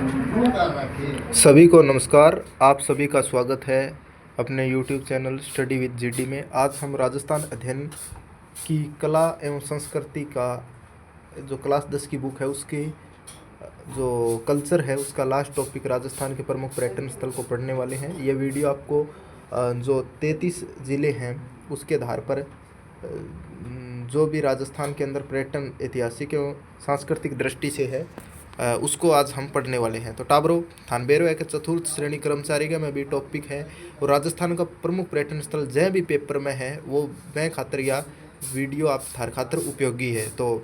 सभी को नमस्कार। आप सभी का स्वागत है अपने YouTube channel study with GD में। आज हम राजस्थान अध्ययन की कला एवं संस्कृति का जो क्लास 10 की बुक है उसकी जो कल्चर है उसका लास्ट टॉपिक राजस्थान के प्रमुख पर्यटन स्थल को पढ़ने वाले हैं। यह वीडियो आपको जो 33 ज़िले हैं उसके आधार पर जो भी राजस्थान के अंदर पर्यटन ऐतिहासिक एवं सांस्कृतिक दृष्टि से है उसको आज हम पढ़ने वाले हैं। तो टाबरो थानबेरो एक चतुर्थ श्रेणी कर्मचारी का में भी टॉपिक है और राजस्थान का प्रमुख पर्यटन स्थल जय भी पेपर में है वो मैं खातर या वीडियो आप थार खातर उपयोगी है। तो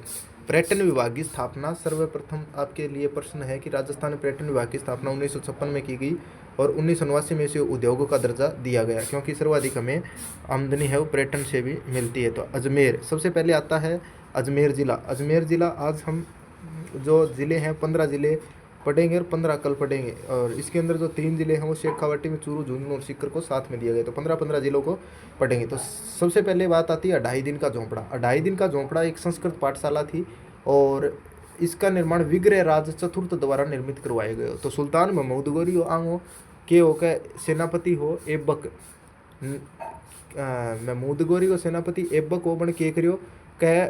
पर्यटन विभाग की स्थापना सर्वप्रथम आपके लिए प्रश्न है कि राजस्थान में पर्यटन विभाग की स्थापना 1956 में की गई और 1989 में इसे उद्योगों का दर्जा दिया गया क्योंकि सर्वाधिक हमें आमदनी है वो पर्यटन से भी मिलती है। तो अजमेर सबसे पहले आता है अजमेर ज़िला। अजमेर ज़िला आज हम जो ज़िले हैं 15 ज़िले पढ़ेंगे और 15 कल पढ़ेंगे और इसके अंदर जो 3 ज़िले हैं वो शेखावाटी में चूरू झुंझुनू और सीकर को साथ में दिया गया। तो 15 ज़िलों को पढ़ेंगे। तो सबसे पहले बात आती है 2.5 दिन का झोंपड़ा। 2.5 दिन का झोंपड़ा एक संस्कृत पाठशाला थी और इसका निर्माण विग्रह राज चतुर्थ द्वारा निर्मित करवाया गया। तो सुल्तान महमूद गोरी हो आंगो के हो के सेनापति हो एबक महमूद गोरी को सेनापति एबक हो बन के करियो कह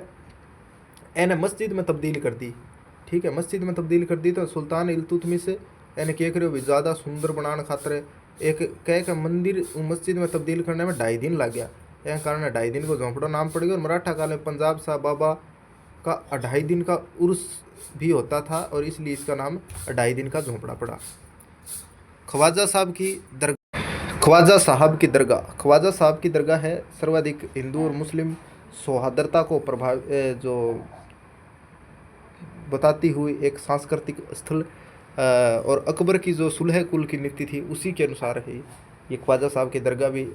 एने मस्जिद में तब्दील कर दी। ठीक है, मस्जिद में तब्दील कर दी। तो सुल्तान इल्तुतमिश एने क्या करो भी ज़्यादा सुंदर बनाने खातर एक कह के मंदिर मस्जिद में तब्दील करने में 2.5 दिन लग गया। यह कारण 2.5 दिन को झोंपड़ा नाम पड़ गया। और मराठा काल में पंजाब साहब बाबा का 2.5 दिन का उर्स भी होता था और इसलिए इसका नाम 2.5 दिन का झोंपड़ा पड़ा। ख्वाजा साहब की दरगाह। ख्वाजा साहब की दरगाह। ख्वाजा साहब की दरगाह है सर्वाधिक हिंदू और मुस्लिम सौहार्दता को जो बताती हुई एक सांस्कृतिक स्थल और अकबर की जो सुलह कुल की नीति थी उसी के अनुसार है ये ख्वाजा साहब की दरगाह भी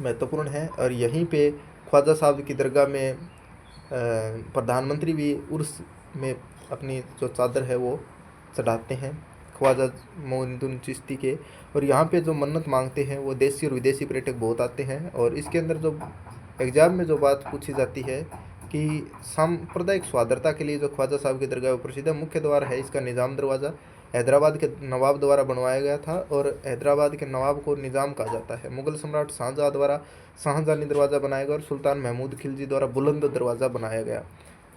महत्वपूर्ण है। और यहीं पे ख्वाजा साहब की दरगाह में प्रधानमंत्री भी उर्स में अपनी जो चादर है वो चढ़ाते हैं ख्वाजा मोइनुद्दीन चिश्ती के। और यहाँ पे जो मन्नत मांगते हैं वो देशी और विदेशी पर्यटक बहुत आते हैं। और इसके अंदर जो एग्ज़ाम में जो बात पूछी जाती है कि सांप्रदायिक स्वाधीनता के लिए जो ख्वाजा साहब की दरगाह प्रसिद्ध है। मुख्य द्वार है इसका निज़ाम दरवाज़ा, हैदराबाद के नवाब द्वारा बनवाया गया था और हैदराबाद के नवाब को निज़ाम कहा जाता है। मुगल सम्राट शाहजहाँ द्वारा शाहजहानी दरवाज़ा बनाया गया और सुल्तान महमूद खिलजी द्वारा बुलंद दरवाज़ा बनाया गया।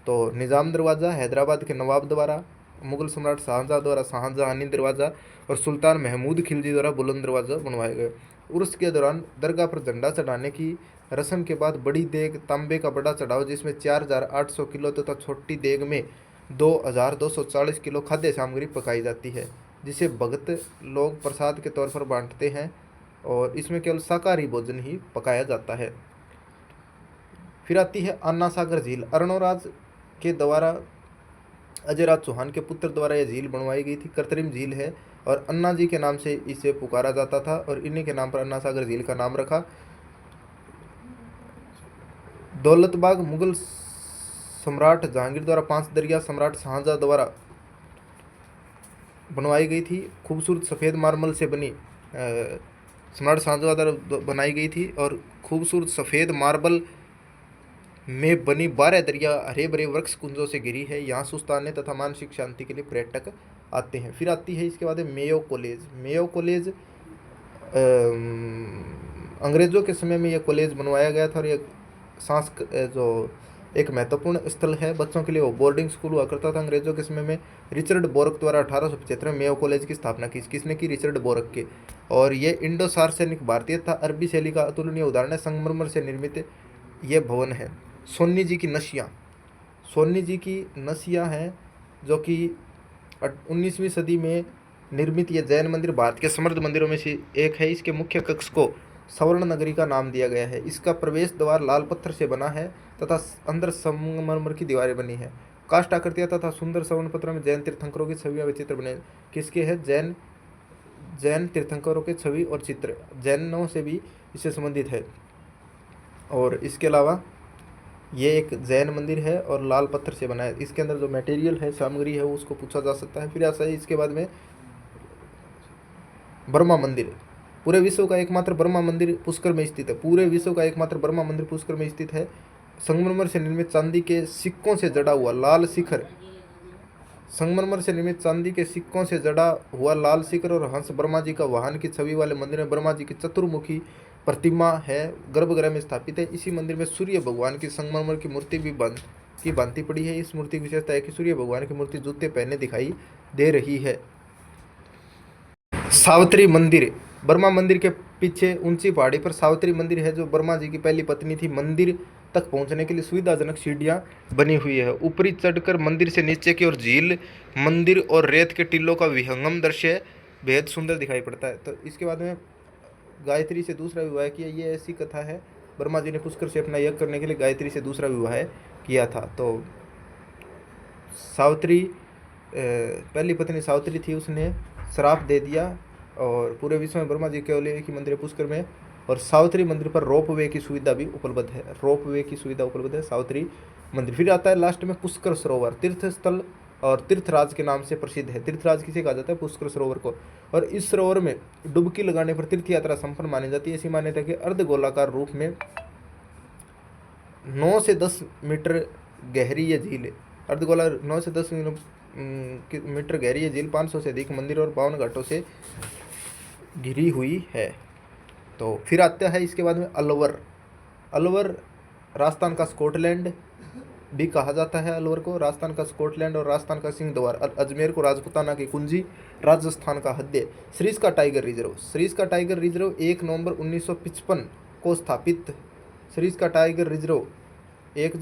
तो निज़ाम दरवाज़ा हैदराबाद के नवाब द्वारा, मुगल सम्राट शाहजहाँ द्वारा शाहजहानी दरवाज़ा और सुल्तान महमूद खिलजी द्वारा बुलंद दरवाज़ा बनवाया गया। उर्स के दौरान दरगाह पर झंडा चढ़ाने की रस्म के बाद बड़ी देग तांबे का बड़ा चढ़ाव जिसमें 4,800 किलो तथा छोटी देग में 2,240 किलो खाद्य सामग्री पकाई जाती है जिसे भगत लोग प्रसाद के तौर पर बांटते हैं और इसमें केवल शाकाहारी भोजन ही पकाया जाता है। फिर आती है अन्ना सागर झील। अर्णोराज के द्वारा अजयराज चौहान के पुत्र द्वारा यह झील बनवाई गई थी। कृत्रिम झील है और अन्ना जी के नाम से इसे पुकारा जाता था और इन्हीं के नाम पर अन्ना सागर झील का नाम रखा। दौलतबाग मुगल सम्राट जहांगीर द्वारा 5 दरिया सम्राट शाहजहाँ द्वारा बनवाई गई थी। खूबसूरत सफ़ेद मार्बल से बनी सम्राट शाहजहाँ द्वारा बनाई गई थी और खूबसूरत सफ़ेद मार्बल में बनी 12 दरिया हरे भरे वृक्ष कुंजों से घिरी है। यहाँ सुस्ताने तथा मानसिक शांति के लिए पर्यटक आते हैं। फिर आती है इसके बाद मेयो कॉलेज। मेयो कॉलेज अंग्रेज़ों के समय में यह कॉलेज बनवाया गया था और यह जो एक महत्वपूर्ण स्थल है बच्चों के लिए। वो बोर्डिंग स्कूल हुआ करता था अंग्रेज़ों के समय में। रिचर्ड बोरक द्वारा 1875 में मेयो कॉलेज की स्थापना की। किसने की? रिचर्ड बोरक के। और ये इंडो सार्वजनिक भारतीय था। अरबी शैली का अतुलनीय उदाहरण है। संगमरमर से निर्मित ये भवन है। सोनी जी की नशियाँ। सोनी जी की नशियाँ हैं जो कि 19वीं सदी में निर्मित ये जैन मंदिर भारत के समृद्ध मंदिरों में से एक है। इसके मुख्य कक्ष को स्वर्ण नगरी का नाम दिया गया है। इसका प्रवेश द्वार लाल पत्थर से बना है तथा अंदर संगमरमर की दीवारें बनी है। काष्ठ आकृतियाँ तथा सुंदर स्वर्ण पत्रों में जैन तीर्थंकरों की छवियाँ व चित्र बने। किसके है? जैन तीर्थंकरों के छवि और चित्र जैनों से भी इससे संबंधित है। और इसके अलावा ये एक जैन मंदिर है और लाल पत्थर से बना है। इसके अंदर जो मटेरियल है सामग्री है उसको पूछा जा सकता है। फिर ऐसा ही इसके बाद में ब्रह्मा मंदिर। पूरे विश्व का एकमात्र ब्रह्मा मंदिर पुष्कर में स्थित है। पूरे विश्व का एकमात्र ब्रह्मा मंदिर पुष्कर में स्थित है। संगमरमर से निर्मित चांदी के सिक्कों से जड़ा हुआ लाल शिखर संगमरमर से निर्मित चांदी के सिक्कों से जड़ा हुआ लाल शिखर और हंस ब्रह्मा जी का वाहन की छवि वाले मंदिर में ब्रह्मा जी की चतुर्मुखी प्रतिमा है, गर्भगृह में स्थापित है। इसी मंदिर में सूर्य भगवान की संगमरमर की मूर्ति भी बांधती पड़ी है। इस मूर्ति की विशेषता है कि सूर्य भगवान की मूर्ति जूते पहने दिखाई दे रही है। सावित्री मंदिर, ब्रह्मा मंदिर के पीछे ऊंची पहाड़ी पर सावित्री मंदिर है, जो ब्रह्मा जी की पहली पत्नी थी। मंदिर तक पहुंचने के लिए सुविधाजनक सीढ़ियां बनी हुई है। ऊपरी चढ़कर मंदिर से नीचे की ओर झील, मंदिर और रेत के टीलों का विहंगम दृश्य बेहद सुंदर दिखाई पड़ता है। तो इसके बाद में गायत्री से दूसरा विवाह किया, ये ऐसी कथा है। ब्रह्मा जी ने पुष्कर से अपना यज्ञ करने के लिए गायत्री से दूसरा विवाह किया था। तो सावित्री पहली पत्नी सावित्री थी, उसने श्राप दे दिया और पूरे विश्व में ब्रह्मा जी केवल एक ही मंदिर है पुष्कर में। और सावित्री मंदिर पर रोपवे की सुविधा भी उपलब्ध है, रोपवे की सुविधा उपलब्ध है सावित्री मंदिर। फिर आता है लास्ट में पुष्कर सरोवर, तीर्थ स्थल और तीर्थराज के नाम से प्रसिद्ध है। तीर्थराज किसे कहा जाता है? पुष्कर सरोवर को। और इस सरोवर में डुबकी लगाने पर तीर्थ यात्रा संपन्न मानी जाती है। ऐसी मान्यता है कि अर्धगोलाकार रूप में 9 से 10 मीटर गहरी ये झील है। अर्धगोला 9 से 10 मीटर गहरी ये झील 500 से अधिक मंदिर और 52 घाटों से घिरी हुई है। तो फिर आता है इसके बाद में अलवर। अलवर राजस्थान का स्कॉटलैंड भी कहा जाता है। अलवर को राजस्थान का स्कॉटलैंड और राजस्थान का सिंह द्वार, अजमेर को राजपुताना की कुंजी, राजस्थान का हृदय। Sariska tiger reserve, Sariska tiger reserve 1 नवंबर 1955 को स्थापित। सरिस्का टाइगर रिजर्व 1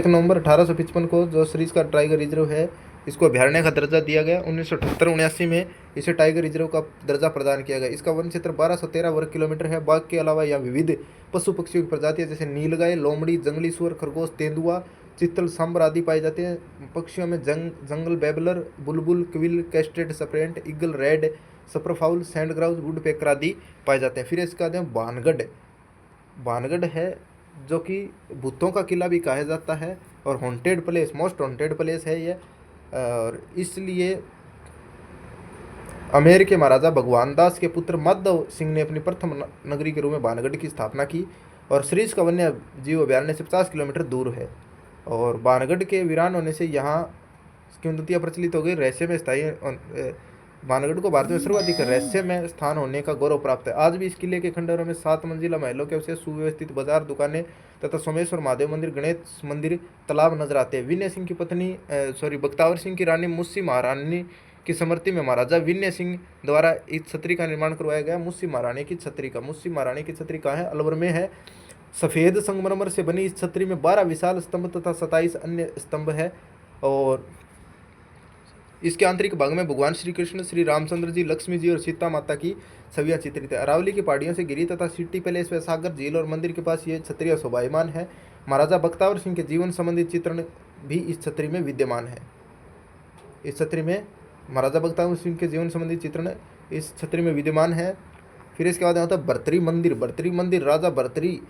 नवंबर 1855 को जो सरिस्का टाइगर रिजर्व है, इसको अभयारण्य का दर्जा दिया गया। 1978-79 में इसे टाइगर रिजर्व का दर्जा प्रदान किया गया। इसका वन क्षेत्र 1213 वर्ग किलोमीटर है। बाघ के अलावा यहाँ विविध पशु पक्षियों की प्रजातियां जैसे नीलगाय, लोमड़ी, जंगली सुअर, खरगोश, तेंदुआ, चित्तल, सांबर आदि पाए जाते हैं। पक्षियों में jungle babbler, bulbul, quail, crested serpent, eagle, red spurfowl, sandgrouse, woodpecker आदि पाए जाते हैं। फिर इसके बाद में भानगढ़, भानगढ़ है जो कि भूतों का किला भी कहा जाता है और haunted place, most haunted place है ये। और इसलिए अमेर के महाराजा भगवान दास के पुत्र माधव सिंह ने अपनी प्रथम नगरी के रूप में भानगढ़ की स्थापना की। और सरिस्का वन्य जीव अभयारण्य से 50 किलोमीटर दूर है। और भानगढ़ के वीरान होने से यहाँ किंवदंतियाँ प्रचलित हो गई। रहस्य में स्थायी भानगढ़ को भारत में सर्वाधिक रहस्य में स्थान होने का गौरव प्राप्त है। आज भी इस किले के खंडहरों में 7 मंजिला महलों के अवशेष, सुव्यवस्थित बाजार, दुकानें तथा सोमेश्वर महादेव मंदिर, गणेश मंदिर, तालाब नजर आते हैं। विनय सिंह की पत्नी बख्तावर सिंह की रानी मुस्सी महारानी की स्मृति में महाराजा विनय सिंह द्वारा इस छतरी का निर्माण करवाया गया। मुस्सी महारानी की छतरी का, मुस्सी महारानी की छतरी कहाँ है? अलवर में है। सफ़ेद संगमरमर से बनी इस छतरी में 12 विशाल स्तंभ तथा 27 अन्य स्तंभ है। और इसके आंतरिक भाग में भगवान श्री कृष्ण, श्री रामचंद्र जी, लक्ष्मी जी और सीता माता की छवियां चित्रित है। अरावली की पहाड़ियों से घिरी तथा सिटी पैलेस व सागर झील और मंदिर के पास ये छतरियां शोभायमान है। महाराजा बख्तावर सिंह के जीवन संबंधी चित्रण भी इस छतरी में विद्यमान है। इस छतरी में महाराजा बख्तावर सिंह के जीवन संबंधी चित्रण इस छतरी में विद्यमान है। फिर इसके बाद आता है भर्तरी मंदिर। भर्तरी मंदिर, राजा भर्तरी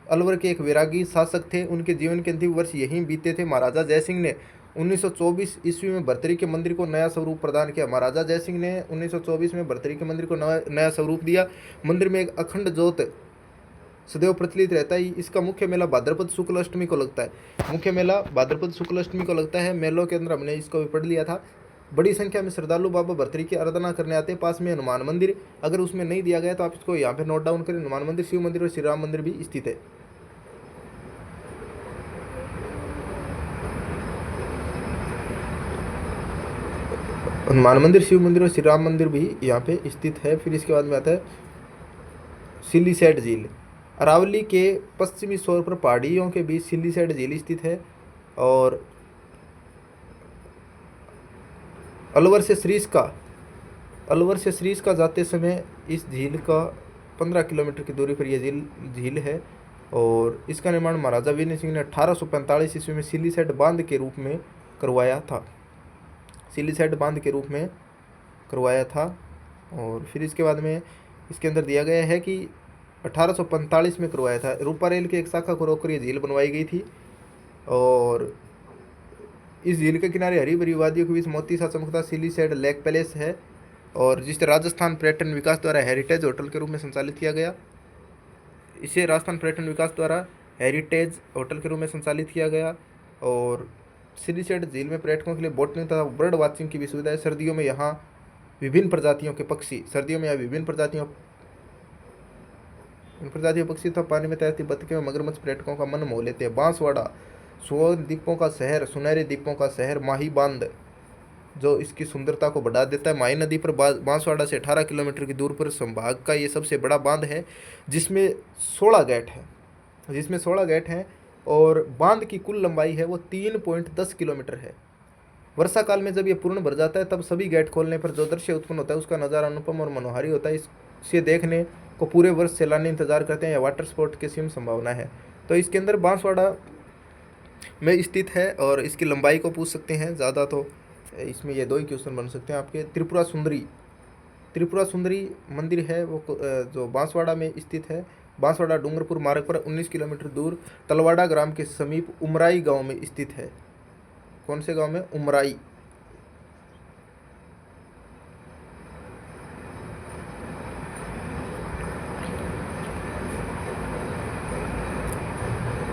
अलवर के एक वैरागी शासक थे। उनके जीवन के अंतिम वर्ष यहीं बीते थे। महाराजा जयसिंह ने 1924 ईस्वी में भर्तरी के मंदिर को नया स्वरूप प्रदान किया। महाराजा जयसिंह ने 1924 में भर्तरी के मंदिर को नया स्वरूप दिया। मंदिर में एक अखंड ज्योत सदैव प्रचलित रहता है। इसका मुख्य मेला भाद्रपद शुक्ल अष्टमी को लगता है। मुख्य मेला भाद्रपद शुक्ल अष्टमी को लगता है। मेलों के अंदर हमने इसको भी पढ़ लिया था। बड़ी संख्या में श्रद्धालु बाबा भर्तरी की आराधना करने आते हैं। पास में हनुमान मंदिर, अगर उसमें नहीं दिया गया तो आप इसको यहाँ पे नोट डाउन करें। हनुमान मंदिर, शिव मंदिर और श्री राम मंदिर भी स्थित है। हनुमान मंदिर, शिव मंदिर और श्री राम मंदिर भी यहाँ पे स्थित है। फिर इसके बाद में आता है सिल्लीसैट झील। अरावली के पश्चिमी छोर पर पहाड़ियों के बीच सिल्लीसैट झील स्थित है। और अलवर से सरिस्का जाते समय इस झील का 15 किलोमीटर की दूरी पर यह झील है। और इसका निर्माण महाराजा विनय सिंह ने 1845 ईस्वी में सिल्लीसैट बांध के रूप में करवाया था। सिल्लीसैट बांध के रूप में करवाया था। और फिर इसके बाद में इसके अंदर दिया गया है कि 1845 में करवाया था। रूपा रेल की एक शाखा को रोककर ये झील बनवाई गई थी। और इस झील के किनारे हरी भरी वादियों के बीच मोती सा चमकता सिल्लीसैट लेक पैलेस है। और जिसे राजस्थान पर्यटन विकास द्वारा हेरिटेज होटल के रूप में संचालित किया गया। इसे राजस्थान पर्यटन विकास द्वारा हेरिटेज होटल के रूप में संचालित किया गया। और सिलीसेट झील में पर्यटकों के लिए बोटिंग तथा बर्ड वाचिंग की भी सुविधा है। सर्दियों में यहाँ विभिन्न प्रजातियों के पक्षी विभिन्न प्रजातियों पक्षी तथा पानी में तैरती बतखें और मगरमच्छ पर्यटकों का मन मोह लेते हैं। बांसवाड़ा स्वर्ण द्वीपों का शहर, सुनहरे द्वीपों का शहर, माही बांध जो इसकी सुंदरता को बढ़ा देता है। माही नदी पर बांसवाड़ा से 18 किलोमीटर की दूर पर संभाग का ये सबसे बड़ा बांध है, जिसमें 16 गेट हैं और बांध की कुल लंबाई है वो 3.10 किलोमीटर है। वर्षा काल में जब ये पूर्ण भर जाता है तब सभी गेट खोलने पर जो दृश्य उत्पन्न होता है उसका नज़ारा अनुपम और मनोहारी होता है। इसे देखने को पूरे वर्ष सैलानी इंतजार करते हैं। यह वाटर स्पोर्ट की सीम संभावना है। तो इसके अंदर बांसवाड़ा में स्थित है और इसकी लंबाई को पूछ सकते हैं ज़्यादा, तो इसमें ये 2 ही क्वेश्चन बन सकते हैं आपके। त्रिपुरा सुंदरी मंदिर है वो जो बांसवाड़ा में स्थित है। बांसवाड़ा डूंगरपुर मार्ग पर 19 किलोमीटर दूर तलवाड़ा ग्राम के समीप उमराई गांव में स्थित है। कौन से गांव में? उमराई।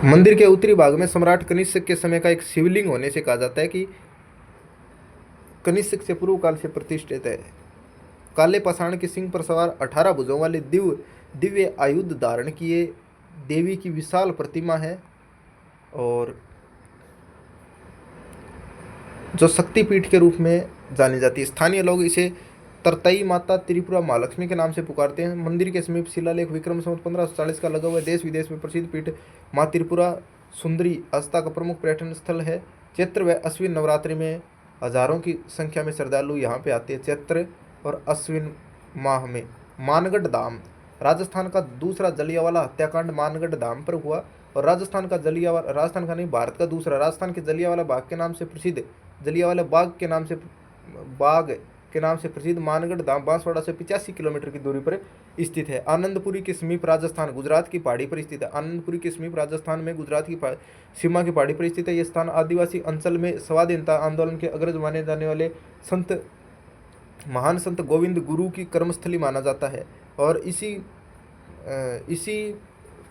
मंदिर के उत्तरी भाग में सम्राट कनिष्क के समय का एक शिवलिंग होने से कहा जाता है कि कनिष्क से पूर्व काल से प्रतिष्ठित है। काले पाषाण के सिंह पर सवार 18 भुजों वाले दिव्य आयुध धारण किए देवी की विशाल प्रतिमा है और जो शक्तिपीठ के रूप में जानी जाती है। स्थानीय लोग इसे तरतई माता त्रिपुरा महालक्ष्मी के नाम से पुकारते हैं। मंदिर के समीप शिलालेख विक्रम संवत 1540 का लगा हुआ है। देश विदेश में प्रसिद्ध पीठ माँ त्रिपुरा सुंदरी आस्था का प्रमुख पर्यटन स्थल है। चैत्र व अश्विन नवरात्रि में हजारों की संख्या में श्रद्धालु यहाँ पे आते हैं। चैत्र और अश्विन माह में मानगढ़ धाम, राजस्थान का दूसरा जलियांवाला हत्याकांड मानगढ़ धाम पर हुआ और राजस्थान का भारत का दूसरा, राजस्थान के जलियांवाला बाग के नाम से प्रसिद्ध मानगढ़ धाम बांसवाड़ा से 85 किलोमीटर की दूरी पर स्थित है। आनंदपुरी के समीप राजस्थान गुजरात की पहाड़ी पर स्थित है। आनंदपुरी के समीप राजस्थान में गुजरात की सीमा की पहाड़ी पर स्थित है। यह स्थान आदिवासी अंचल में स्वाधीनता आंदोलन के अग्रज माने जाने वाले महान संत गोविंद गुरु की कर्मस्थली माना जाता है और इसी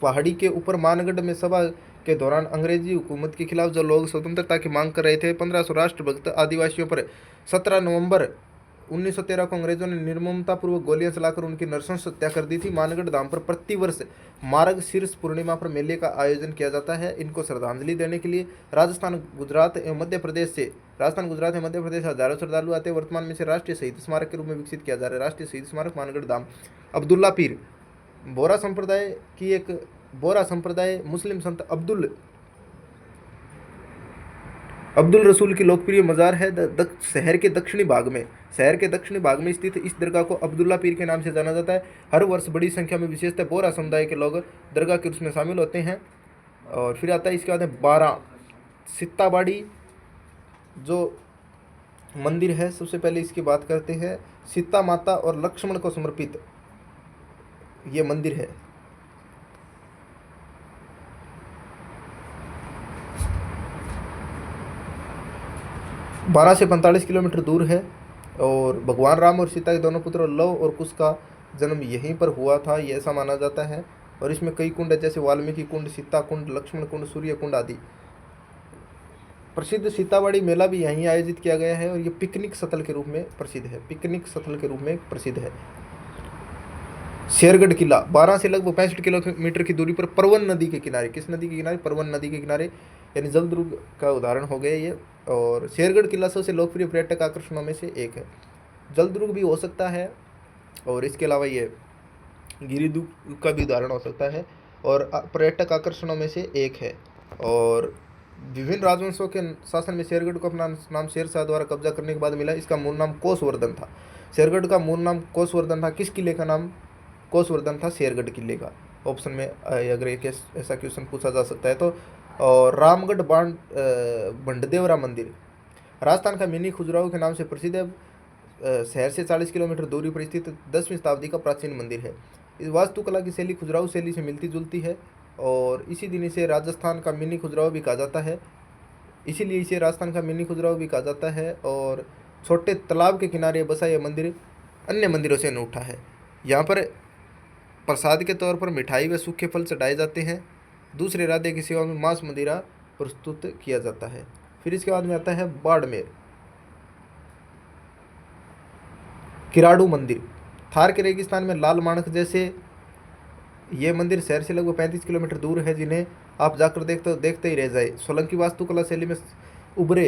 पहाड़ी के ऊपर मानगढ़ में सभा के दौरान अंग्रेजी हुकूमत के खिलाफ जो लोग स्वतंत्रता की मांग कर रहे थे, 1500 राष्ट्रभक्त आदिवासियों पर 17 नवंबर 1913 को अंग्रेजों ने निर्ममतापूर्वक गोलियां चलाकर उनकी नृशंस हत्या कर दी थी। मानगढ़ धाम पर प्रतिवर्ष मार्ग शीर्ष पूर्णिमा पर मेले का आयोजन किया जाता है। इनको श्रद्धांजलि देने के लिए राजस्थान गुजरात एवं मध्य प्रदेश से हजारों श्रद्धालु आते हैं। वर्तमान में इसे राष्ट्रीय शहीद स्मारक के रूप में विकसित किया जा रहा है। राष्ट्रीय शहीद स्मारक मानगढ़ धाम। अब्दुल्ला पीर बोरा संप्रदाय मुस्लिम संत अब्दुल रसूल की लोकप्रिय मज़ार है। शहर के दक्षिणी भाग में स्थित इस दरगाह को अब्दुल्ला पीर के नाम से जाना जाता है। हर वर्ष बड़ी संख्या में विशेषतः बोरा समुदाय के लोग दरगाह के उसमें शामिल होते हैं। और फिर आता है इसके बाद 12 सित्ताबाड़ी जो मंदिर है। सबसे पहले इसकी बात करते हैं। सीता माता और लक्ष्मण को समर्पित ये मंदिर है। 12 से 45 किलोमीटर दूर है और भगवान राम और सीता के दोनों पुत्र लव और कुश का जन्म यहीं पर हुआ था, ये ऐसा माना जाता है। और इसमें कई कुंड है जैसे वाल्मीकि कुंड, सीता कुंड, लक्ष्मण कुंड, सूर्य कुंड आदि। प्रसिद्ध सीताबाड़ी मेला भी यहीं आयोजित किया गया है और ये पिकनिक स्थल के रूप में प्रसिद्ध है। शेरगढ़ किला 12 से लगभग 65 किलोमीटर की दूरी पर परवन नदी के किनारे, किस नदी के किनारे? परवन नदी के किनारे, यानी जलदुर्ग का उदाहरण हो गया ये। और शेरगढ़ किला सबसे लोकप्रिय पर्यटक आकर्षणों में से एक है। जलदुर्ग भी हो सकता है और इसके अलावा ये गिरिदुर्ग का भी उदाहरण हो सकता है और पर्यटक आकर्षणों में से एक है। और विभिन्न राजवंशों के शासन में शेरगढ़ को अपना नाम शेरशाह द्वारा कब्जा करने के बाद मिला। इसका मूल नाम कोसवर्धन था। शेरगढ़ का मूल नाम कोसवर्धन था। किस किले का नाम कोसवर्धन था? शेरगढ़ किले का। ऑप्शन में अगर एक ऐसा क्वेश्चन पूछा जा सकता है तो। और रामगढ़ बंडदेवरा मंदिर राजस्थान का मिनी खजुराहो के नाम से प्रसिद्ध है। शहर से 40 किलोमीटर दूरी पर स्थित 10वीं शताब्दी का प्राचीन मंदिर है। इस वास्तुकला की शैली खजुराहो शैली से मिलती जुलती है और इसी दिन इसे राजस्थान का मिनी खजुराहो भी कहा जाता है। इसीलिए इसे राजस्थान का मिनी खजुराहो भी कहा जाता है। और छोटे तालाब के किनारे बसा यह मंदिर अन्य मंदिरों से अनूठा है। यहाँ पर प्रसाद के तौर पर मिठाई व सूखे फल चढ़ाए जाते हैं। दूसरे इरादे की सेवा में मांस मदिरा प्रस्तुत किया जाता है। फिर इसके बाद में आता है बाड़मेर किराड़ू मंदिर। थार के रेगिस्तान में लाल माणक जैसे ये मंदिर शहर से लगभग 35 किलोमीटर दूर है, जिन्हें आप जाकर देखते ही रह जाए। सोलंकी वास्तुकला शैली में उभरे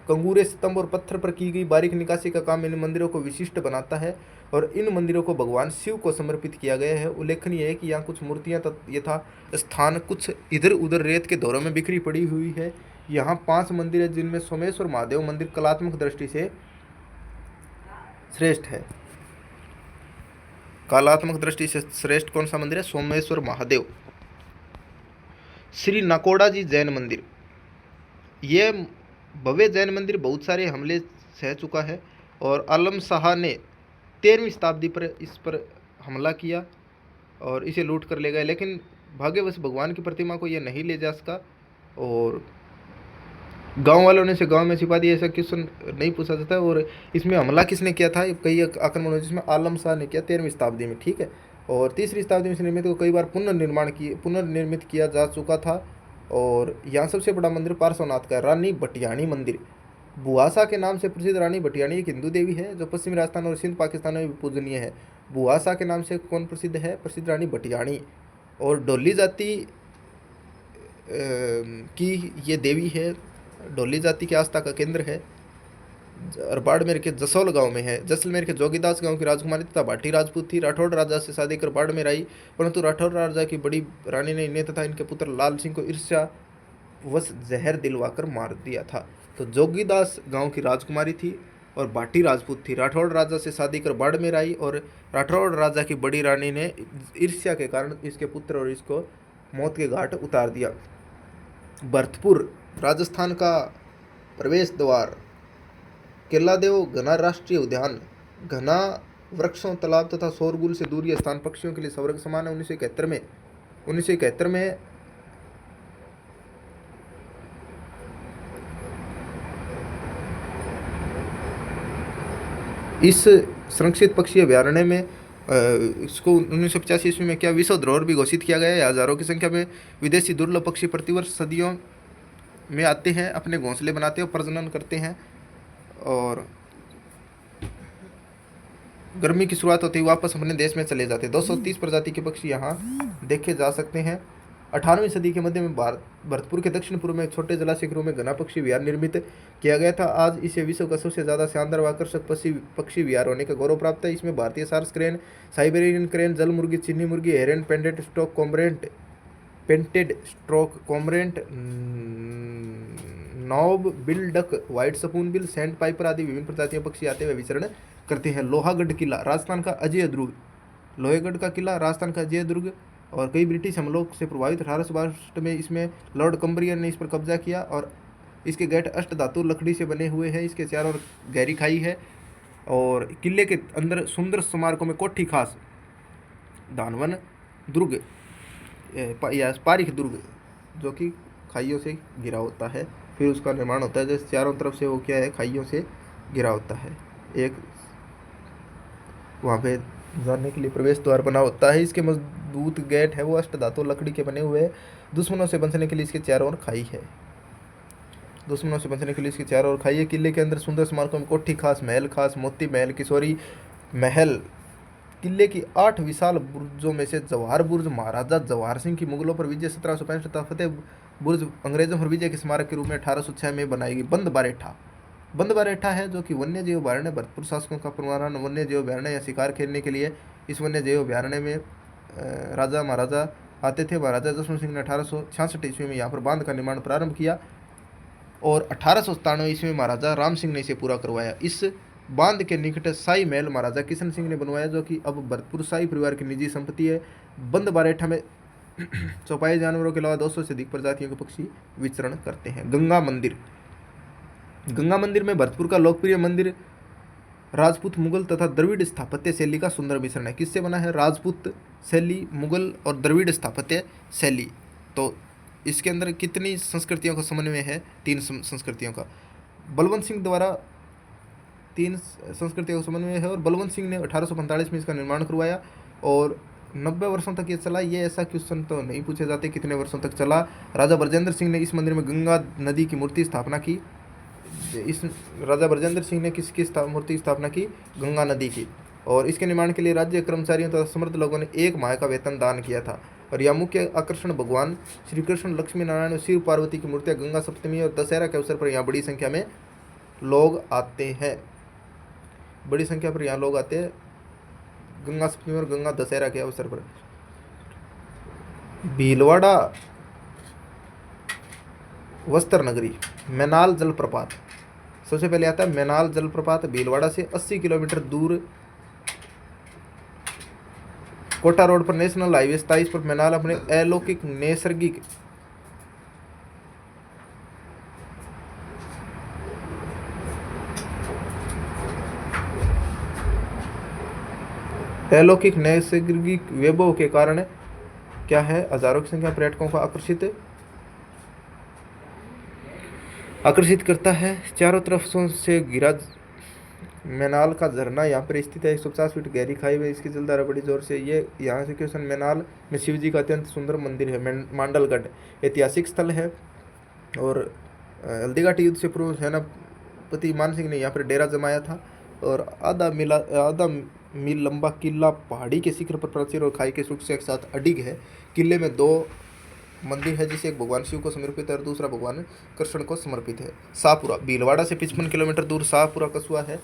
कंगूरे स्तंभ और पत्थर पर की गई बारीक निकासी का काम इन मंदिरों को विशिष्ट बनाता है और इन मंदिरों को भगवान शिव को समर्पित किया गया है। उल्लेखनीय है कि यहाँ कुछ मूर्तियाँ यथा स्थान कुछ इधर उधर रेत के दौरों में बिखरी पड़ी हुई है। यहाँ 5 मंदिर है, जिनमें सोमेश्वर महादेव मंदिर कलात्मक दृष्टि से श्रेष्ठ है। कलात्मक दृष्टि से श्रेष्ठ कौन सा मंदिर है? सोमेश्वर महादेव। श्री नाकोड़ा जी जैन मंदिर, ये भव्य जैन मंदिर बहुत सारे हमले सह चुका है और आलम शाह ने 13वीं शताब्दी पर इस पर हमला किया और इसे लूट कर ले गए, लेकिन भाग्यवश भगवान की प्रतिमा को यह नहीं ले जा सका और गांव वालों ने इसे गांव में छिपा दिया। ऐसा क्वेश्चन नहीं पूछा जाता। और इसमें हमला किसने किया था? कई आक्रमण हुए जिसमें आलम शाह ने किया 13वीं शताब्दी में, ठीक है। और 3री शताब्दी में इस निर्मित को कई बार पुनर्निर्मित किया जा चुका था। और यहाँ सबसे बड़ा मंदिर पार्श्वनाथ का रानी भटियाणी मंदिर। बुआसा के नाम से प्रसिद्ध रानी भटियाणी एक हिंदू देवी है जो पश्चिमी राजस्थान और सिंध पाकिस्तान में भी पूजनीय है। बुआसा के नाम से कौन प्रसिद्ध है? प्रसिद्ध रानी भटियाणी। और डोली जाति की ये देवी है, डोली जाति की आस्था का केंद्र है और बाड़मेर के जसोल गांव में है। जैसलमेर के जोगीदास गांव की राजकुमारी तथा भाटी राजपूत थी। राठौड़ राजा से शादी कर बाड़मेर आई, परंतु राठौड़ राजा की बड़ी रानी ने इन्हें तथा इनके पुत्र लाल सिंह को ईर्ष्या वश जहर दिलवाकर मार दिया था। तो जोगीदास गांव की राजकुमारी थी और भाटी राजपूत थी। राठौड़ राजा से शादी कर बाड़मेर आई और राठौड़ राजा की बड़ी रानी ने ईर्ष्या के कारण इसके पुत्र और इसको मौत के घाट उतार दिया। भरतपुर राजस्थान का प्रवेश द्वार। केलादेव घना राष्ट्रीय उद्यान घना वृक्षों, तालाब तथा शोरगुल से दूर यह स्थान पक्षियों के लिए स्वर्ग समान है। 1971 में इस संरक्षित पक्षी अभ्यारण्य में इसको 1985 ईस्वी में क्या विश्व धरोहर भी घोषित किया गया है। हजारों की संख्या में विदेशी दुर्लभ पक्षी प्रतिवर्ष सदियों में आते हैं, अपने घोंसले बनाते हैं और प्रजनन करते हैं और गर्मी की शुरुआत होते ही वापस अपने देश में चले जाते हैं। 230 प्रजाति के पक्षी यहाँ देखे जा सकते हैं। 18वीं सदी के मध्य में भरतपुर के दक्षिण पूर्व में एक छोटे जलाशय के रूप में घना पक्षी विहार निर्मित किया गया था। आज इसे विश्व का सबसे ज़्यादा शानदार व आकर्षक पक्षी विहार होने का गौरव प्राप्त है। इसमें भारतीय सार्स क्रेन, साइबेरियन क्रेन, जल मुर्गी, चीनी मुर्गी, heron, painted stork cormorant, knob bill duck, white spoonbill, sandpiper आदि विभिन्न प्रजातियों पक्षी आते हुए विचरण करते हैं। लोहागढ़ किला राजस्थान का अजय दुर्ग। लोहेगढ़ का किला राजस्थान का अजय दुर्ग और कई ब्रिटिश हमलों से प्रभावित 1862 में इसमें लॉर्ड कंबरियन ने इस पर कब्जा किया और इसके गेट अष्ट धातु लकड़ी से बने हुए हैं। इसके चारों ओर गहरी खाई है और किले के अंदर सुंदर स्मारकों में कोठी खास, धानवन दुर्ग या पारिख दुर्ग जो कि खाइयों से घिरा होता है, फिर उसका निर्माण होता है। जैसे चारों तरफ से वो क्या है, खाइयों से घिरा होता है। एक वहाँ पे जाने के लिए प्रवेश द्वार बना होता है। इसके मजबूत गेट है वो अष्ट धातु लकड़ी के बने हुए हैं। दुश्मनों से बचने के लिए इसके चारों ओर खाई है। किले के अंदर सुंदर स्मारकों में कोठी खास, महल खास, मोती महल, किशोरी महल। किले की 8 विशाल बुर्जों में से जवाहर बुर्ज महाराजा जवाहर सिंह की मुगलों पर विजय 1765 तथा फतेह बुर्ज अंग्रेजों पर विजय के स्मारक के रूप में 1806 में बनाई गई। बंद बारेठा है जो कि वन्य जीव अभ्यारण्य। भरतपुर शासकों का पुराना वन्य जीव अभ्यारण्य या शिकार खेलने के लिए इस वन्य जीव अभ्यारण्य में राजा महाराजा आते थे। महाराजा जसवंत सिंह ने 1866 ईस्वी में यहाँ पर बांध का निर्माण प्रारंभ किया और 1897 ईस्वी में महाराजा राम सिंह ने इसे पूरा करवाया। इस बांध के निकट शाही महल महाराजा किशन सिंह ने बनवाया जो कि अब भरतपुर शाही परिवार की निजी संपत्ति है। बंद बारेठा में चौपाई जानवरों के अलावा 200 से अधिक प्रजातियों के पक्षी विचरण करते हैं। गंगा मंदिर में भरतपुर का लोकप्रिय मंदिर राजपूत, मुगल तथा द्रविड़ स्थापत्य शैली का सुंदर मिश्रण है। किससे बना है? राजपूत शैली, मुगल और द्रविड़ स्थापत्य शैली। तो इसके अंदर कितनी संस्कृतियों का समन्वय है? 3 संस्कृतियों का। बलवंत सिंह द्वारा 3 संस्कृतियों का समन्वय है और बलवंत सिंह ने 1845 में इसका निर्माण करवाया और 90 वर्षों तक ये चला, ये ऐसा क्वेश्चन तो नहीं पूछे जाते कितने वर्षों तक चला। राजा ब्रजेंद्र सिंह ने इस मंदिर में गंगा नदी की मूर्ति स्थापना की। इस राजा ब्रजेंद्र सिंह ने किसकी मूर्ति स्थापना की? गंगा नदी की। और इसके निर्माण के लिए राज्य कर्मचारियों तथा समृद्ध लोगों ने 1 माह का वेतन दान किया था। और यह मुख्य आकर्षण भगवान श्री कृष्ण, लक्ष्मी नारायण और शिव पार्वती की मूर्तियां गंगा सप्तमी और दशहरा के अवसर पर यहाँ बड़ी संख्या में लोग आते हैं। बड़ी संख्या पर यहाँ लोग आते हैं गंगा सप्तमी और गंगा दशहरा के अवसर पर। भीलवाड़ा वस्त्र नगरी, मैनाल जलप्रपात, सबसे पहले आता है मैनाल जलप्रपात। भीलवाड़ा से 80 किलोमीटर दूर कोटा रोड पर नेशनल हाईवे 27 पर मैनाल अपने अलौकिक नैसर्गिक वैभव के कारण क्या है, हजारों की संख्या पर्यटकों को आकर्षित करता है। चारों तरफ से घिरा मैनाल का झरना यहाँ पर स्थित है। 150 फीट गहरी खाई में इसकी जलधारा बड़ी जोर से। ये यहाँ से क्वेश्चन, मैनाल में शिव जी का अत्यंत सुंदर मंदिर है। मांडलगढ़ ऐतिहासिक स्थल है। और हल्दीघाटी युद्ध से पूर्व सेनापति मान सिंह ने यहाँ पर डेरा जमाया था। और आधा मील लंबा किला पहाड़ी के शिखर पर प्राचीर और खाई के सुख से एक साथ अडिग है। किले में 2 मंदिर है, जिसे एक भगवान शिव को समर्पित है और दूसरा भगवान कृष्ण को समर्पित है। शाहपुरा, भीलवाड़ा से 55 किलोमीटर दूर शाहपुरा कस्बा है,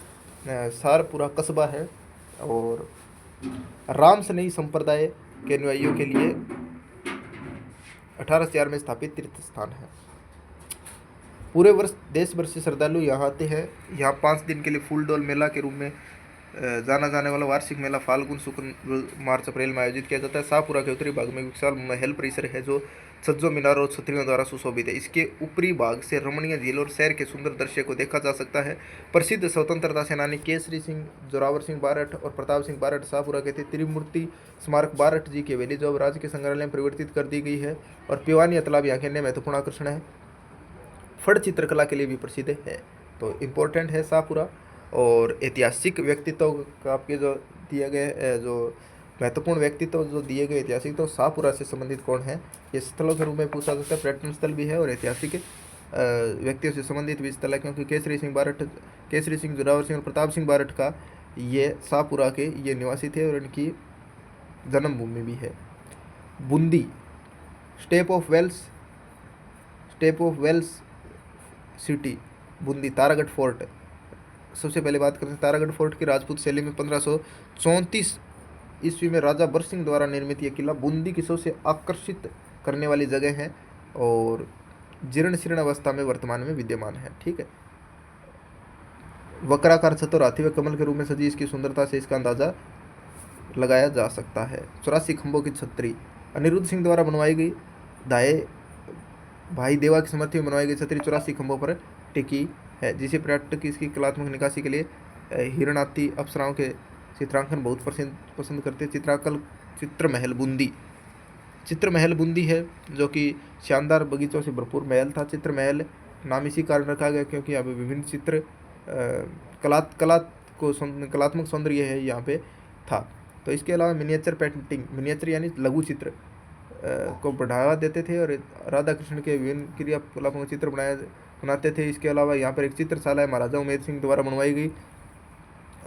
सारपुरा कस्बा है। और राम सनई संप्रदाय के अनुयायियों के लिए 1804 में स्थापित तीर्थ स्थान है। पूरे वर्ष देश भर से श्रद्धालु यहाँ आते हैं। यहाँ 5 दिन के लिए फूलडोल मेला के रूप में जाना जाने वाला वार्षिक मेला फाल्गुन शुक्ल मार्च अप्रैल में आयोजित किया जाता है। शाहपुरा के उत्तरी भाग में विशाल महल परिसर है जो छज्जों मीनार और छतरियों द्वारा सुशोभित है। इसके ऊपरी भाग से रमणीय झील और शहर के सुंदर दृश्य को देखा जा सकता है। प्रसिद्ध स्वतंत्रता सेनानी केसरी सिंह, जोरावर सिंह बारठ और प्रताप सिंह बारठ शाहपुरा के थे। त्रिमूर्ति स्मारक बारठ जी की हवेली जो अब राज्य के संग्रहालय में परिवर्तित कर दी गई है। और पिवानी तालाब यहाँ के अन्य महत्वपूर्ण आकर्षण है। फड़ चित्रकला के लिए भी प्रसिद्ध है, तो इम्पोर्टेंट है शाहपुरा। और ऐतिहासिक व्यक्तित्व का आपके जो दिए गए जो महत्वपूर्ण व्यक्तित्व जो दिए गए ऐतिहासिक, तो शाहपुरा से संबंधित कौन है, ये स्थलों के रूप में पूछा जाता है। पर्यटन स्थल भी है और ऐतिहासिक व्यक्तियों से संबंधित भी स्थल है, क्योंकि केसरी सिंह, जोरावर सिंह और प्रताप सिंह बारठ का ये शाहपुरा के ये निवासी थे और इनकी जन्मभूमि भी है। Bundi, step of wells city Bundi. Taragarh fort, सबसे पहले बात करते हैं तारागढ़ फोर्ट की। राजपूत शैली में 1534 ईस्वी में राजा बरसिंह द्वारा निर्मित यह किला बूंदी की सबसे आकर्षित करने वाली जगह है और जीर्ण शीर्ण अवस्था में वर्तमान में विद्यमान है। ठीक है। वक्राकार छत और हाथी व कमल के रूप में सजी इसकी सुंदरता से इसका अंदाजा लगाया जा सकता है। 84 खंभों की छतरी अनिरुद्ध सिंह द्वारा बनवाई गई। दाए भाई देवा की समर्थी में बनवाई गई छतरी 84 खंभों पर टिकी है, जिसे पर्यटक इसकी कलात्मक निकासी के लिए हिरणाती अप्सराओं के चित्रांकन बहुत पसंद करते हैं। चित्र महल बूंदी है जो कि शानदार बगीचों से भरपूर महल था। चित्र महल नाम इसी कारण रखा गया क्योंकि यहाँ पे विभिन्न चित्र कलात्मक सौंदर्य है यहाँ पे था। तो इसके अलावा मिनिएचर पेंटिंग, मिनिएचर यानी लघु चित्र को बढ़ावा देते थे और राधा कृष्ण के विभिन्न क्रियाकलापों चित्र बनाते थे। इसके अलावा यहाँ पर एक चित्रशाला है, महाराजा उमेद सिंह द्वारा बनवाई गई।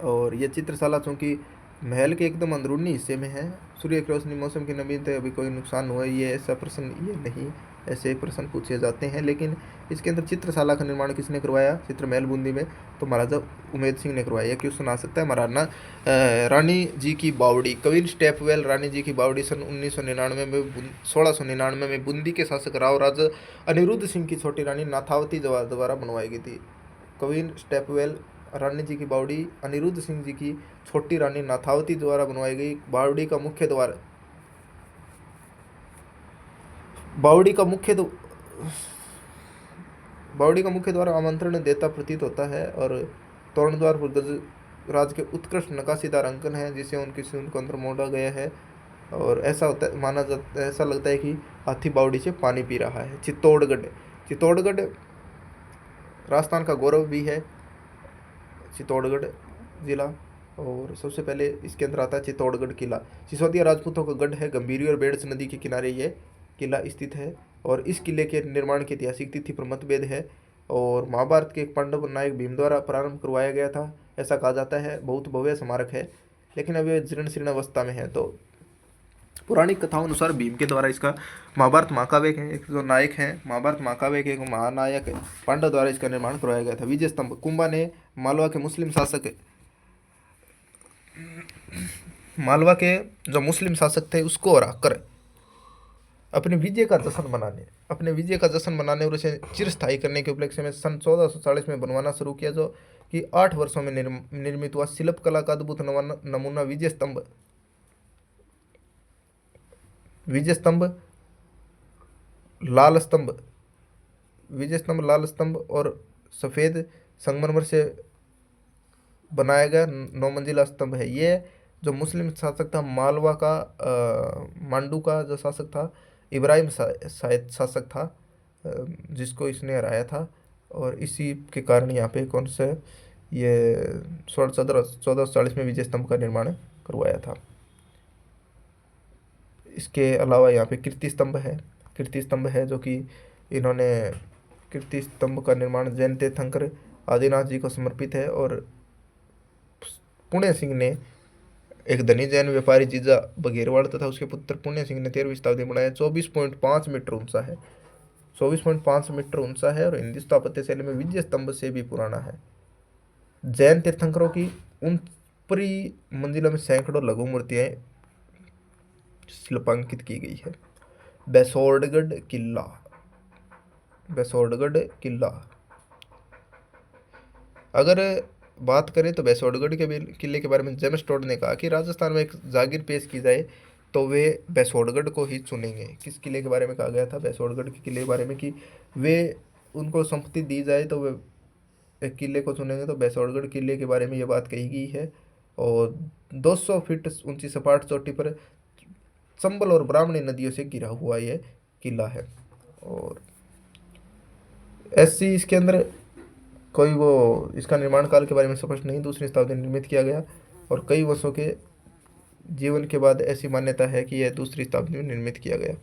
और यह चित्रशाला चूँकि महल के एकदम अंदरूनी हिस्से में है, सूर्य की रोशनी, मौसम की नमीनता, अभी कोई नुकसान हुआ ये ऐसा प्रश्न ये नहीं, ऐसे प्रश्न पूछे जाते हैं। लेकिन इसके अंदर चित्रशाला का निर्माण किसने करवाया चित्र महल बूंदी में, तो महाराजा उमेद सिंह ने करवाया। यह क्वेश्चन आ सकता है। महाराणा रानी जी की बावड़ी, क्वीन स्टेपवेल रानी जी की बावड़ी सन 1699 में बूंदी के शासक राव राजा अनिरुद्ध सिंह की छोटी रानी नाथावती द्वारा बनवाई गई थी। क्वीन स्टेपवेल रानी जी की बावड़ी अनिरुद्ध सिंह जी की छोटी रानी नाथावती द्वारा बनवाई गई। बावड़ी का मुख्य द्वार आमंत्रण देता प्रतीत होता है और तोरण द्वार पर गजराज के उत्कृष्ट नक्काशीदार अंकन है जिसे उनके उनको अंदर मोड़ा गया है। और ऐसा लगता है कि हाथी बावड़ी से पानी पी रहा है। चित्तौड़गढ़ राजस्थान का गौरव भी है। चित्तौड़गढ़ जिला और सबसे पहले इसके अंदर आता है चित्तौड़गढ़ किला। सिसोदिया राजपूतों का गढ़ है, गंभीरी और बेड़स नदी के किनारे ये किला स्थित है। और इस किले के निर्माण की ऐतिहासिक तिथि पर मतभेद है। और महाभारत के एक पांडव नायक भीम द्वारा प्रारंभ करवाया गया था, ऐसा कहा जाता है। बहुत भव्य स्मारक है, लेकिन अभी जीर्ण शीर्ण अवस्था में है। तो पौराणिक कथाओं अनुसार भीम के द्वारा इसका, महाभारत महाकाव्य के एक जो नायक हैं, महाभारत महाकाव्य के एक महानायक पांडव द्वारा इसका निर्माण करवाया गया था। विजय स्तंभ, कुंभा ने मालवा के मुस्लिम शासक, मालवा के जो मुस्लिम शासक थे उसको हराकर अपने विजय का जश्न मनाने और उसे चिरस्थायी करने के उपलक्ष्य में सन 1440 में बनवाना शुरू किया, जो कि 8 वर्षों में निर्मित हुआ। शिल्प कला का अद्भुत नमूना विजय स्तंभ लाल स्तंभ और सफ़ेद संगमरमर से बनाया गया 9 मंजिला स्तंभ है। ये जो मुस्लिम शासक था मालवा का, मांडू का जो शासक था, इब्राहिम शायद शासक था, जिसको इसने हराया था। और इसी के कारण यहाँ पे कौन सा ये 1440 में विजय स्तंभ का निर्माण करवाया था। इसके अलावा यहाँ पे कीर्ति स्तंभ है जो कि इन्होंने, कीर्ति स्तंभ का निर्माण जैन तीर्थंकर आदिनाथ जी को समर्पित है। और पुण्य सिंह ने, एक धनी जैन व्यापारी जीजा बघेरवाड़ तथा उसके पुत्र पुण्य सिंह ने 13वीं शताब्दी में बनाया। 24.5 मीटर ऊंचा है, 24.5 मीटर ऊंचा है और हिंदी स्थापत्य शैली में विजय स्तंभ से भी पुराना है। जैन तीर्थंकरों की ऊपरी मंजिलों में सैकड़ों लघु मूर्तियां शिल्पांकित की गई है। बेसोडगढ़ किला, अगर बात करें तो बेसोडगढ़ के किले के बारे में जेम्स टोड ने कहा कि राजस्थान में एक जागीर पेश की जाए तो वे बेसोडगढ़ को ही चुनेंगे। किस किले के बारे में कहा गया था? बेसोडगढ़ के किले के बारे में, कि वे उनको संपत्ति दी जाए तो वे एक किले को चुनेंगे। तो बेसोडगढ़ किले के बारे में ये बात कही गई है। और 200 फीट ऊंची सपाट चोटी पर चंबल और ब्राह्मणी नदियों से घिरा हुआ ये किला है। और ऐसी इसके अंदर कोई वो इसका निर्माण काल के बारे में स्पष्ट नहीं, 2री शताब्दी में निर्मित किया गया। और कई वर्षों के जीवन के बाद ऐसी मान्यता है कि यह 2री शताब्दी में निर्मित किया गया।